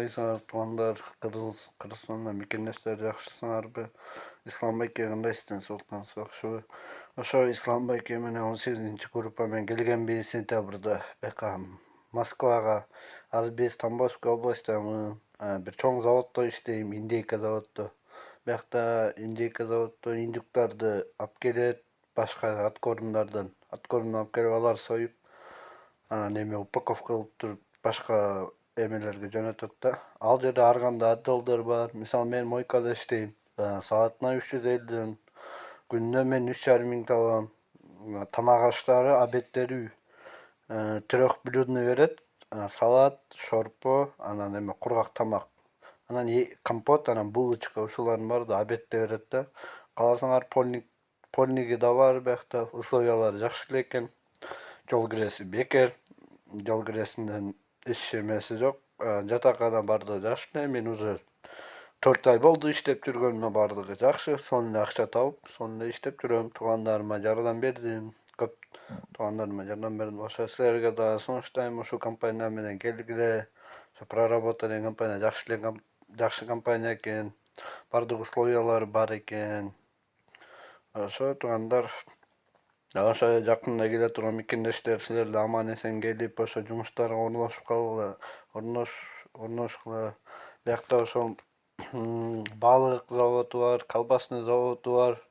кандайсыңар туугандар, Кыргызстандан мекендештер жакшысыңарбы? Исламбек кандай Султан Сокшубу. Ошо Исламбек менен 18-группа менен келгенби сентябрда бияка Москвага. Азыр биз Тамбовской областьтамын. Бир чоң заводдо иштейм, индейка заводдо. Биякта индейка заводдо индюктарды алып келет, башка аткорумдардан. Аткорумдан алып келип алар союп, анан эме упаковка кылып туруп башка эмелерге жөнөтөт да. Ал жерде ар кандай отделдер бар. Мисалы мен мойкада иштейм. Саатына 350, күнүнө мен 3,5 миң табам. Тамак аштары, обедтери 3 блюдны берет. Салат, шорпо, анан эме кургак тамак. Анан компот, анан булочка ушулардын баары да обедте берет да. Кааласаңар полниги да бар биякта, условиялары жакшы эле экен. Жол киреси бекер. Жол киресинен эч эмеси жок. Жатакана бардыгы жакшы эле. Мен уже 4 ай болду иштеп жүргөнүмө, бардыгы жакшы. Сонун эле акча табып, сонун эле иштеп жүрөм. Туугандарыма жардам бердим. Көп туугандарыма жардам бердим. Ошо силерге да сунуштайм, ушул компания менен келгиле. Ошо Проработа деген компания жакшы компания экен. Бардык условиялары бар экен. Ошо туугандар, ошо жакында келе турган мекендештер, силер да аман эсен келип, ошо жумуштарга орношуп калгыла, орношкула. Биякта ошол балык заводу бар, колбасный заводу бар.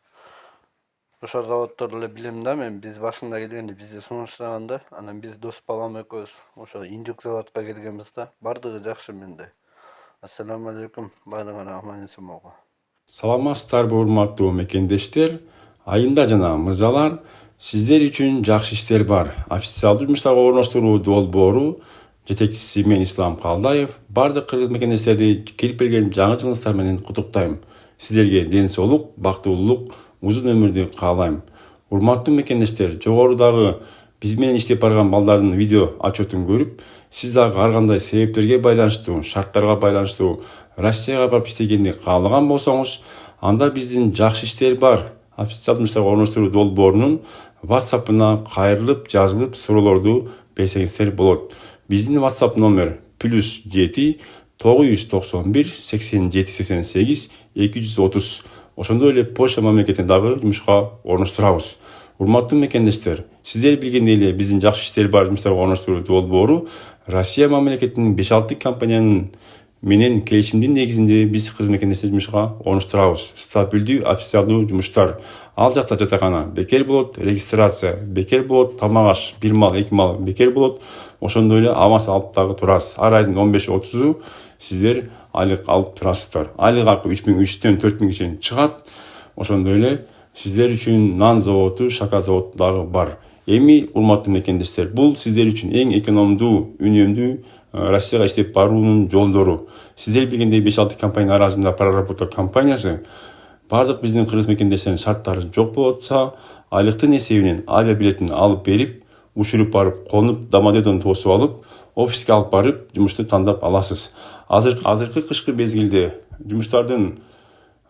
Ошол заводдорду эле билем да мен. Биз башында келгенде бизди сунуштаганда, анан биз дос балам экөөбүз ошо индюк заводко келгенбиз да. Бардыгы жакшы менде. Ассаламу алейкум, баардыгына аман эсен болгула. Саламатсыздарбы урматтуу мекендештер, айымдар жана мырзалар, сиздер үчүн жакшы иштер бар. Официалдуу жумуштарга орноштуруу долбоору жетекчиси мен Ислам Калдаев бардык кыргыз мекендештерди келип келген жаңы жылыңыздар менен куттуктайм. Сиздерге ден соолук, бактылуулук, узун өмүрдү каалайм. Урматтуу мекендештер, жогорудагы биз менен иштеп барган балдардын видео отчетун көрүп, сиз дагы ар кандай себептерге байланыштуу, шарттарга байланыштуу Россияга барып иштегенди каалаган болсоңуз, анда биздин жакшы иштер бар официалдуу жумуштарга орноштуруу долбоорунун WhatsApp-ына кайрылып жазылып суроолорду берсеңиздер болот. Биздин WhatsApp номер +7 991 87 88 230. Ошондой эле Польша мамлекетине дагы жумушка орноштурабыз. Урматтуу мекендештер, сиздер билгендей эле биздин жакшы иштер бар жумуштарга орноштуруу долбоору Россия мамлекетинин 5-6 компаниянын менен келишимдин негизинде биз кыргыз мекендештерди жумушка орноштурабыз. Стабилдүү официалдуу жумуштар. Ал жакта жатакана бекер болот, регистрация бекер болот, тамак аш 1 мал, 2 мал бекер болот. Ошондой эле амас алып дагы турасыз. Ар айдын 15-30-у сиздер айлык алып турасыздар. Айлык акы 3.300-дөн 4.000 чейин чыгат. Ошондой эле сиздер үчүн нан заводу, шоколад заводу дагы бар. Эми урматтуу мекендештер, бул сиздер үчүн эң экономдуу, үнөмдүү Россияга иштеп баруунун жолдору. Сиздер билгендей 5-6 компания арасында Проработа компаниясы бардык биздин кыргыз мекендештердин шарттары жок болотса, айлыктын эсебинен авиабилетин алып берип, учуруп барып, конуп, Домодедовдон тосуп алып, офиске алып барып, жумушту тандап аласыз. Азыркы кышкы мезгилде жумуштардын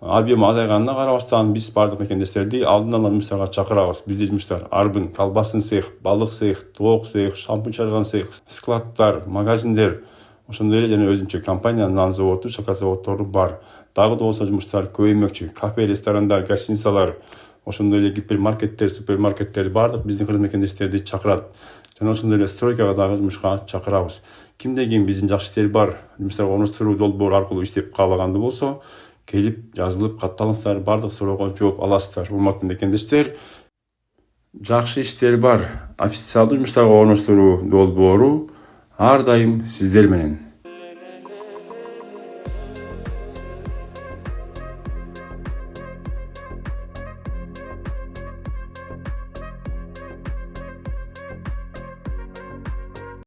объему азайганына карабастан биз бардык мекендештерди алдын ала жумуштарга чакырабыз. Бизде жумуштар арбын, колбасын цех, балык цех, тоок цех, шампунь чыгарган цех, складдар, магазиндер, ошондой эле жана өзүнчө компания нан заводу, шоколад заводдору бар. Дагы да болсо жумуштар көбөймөкчү. Кафе, ресторандар, гостиницалар, ошондой эле гипермаркеттер, супермаркеттер бардык биздин кыргыз мекендештерди чакырат. Жана ошондой эле стройкага дагы жумушка чакырабыз. Кимде ким биздин жакшы иштер бар жумуштарга орноштуруу долбоору аркылуу иштеп каалаганды болсо, келип жазылып катталыңыздар, бардык суроого жооп аласыздар. Урматтуу мекендештер, жакшы иштер бар официалдуу жумуштарга орноштуруу долбоору ар дайым сиздер менен.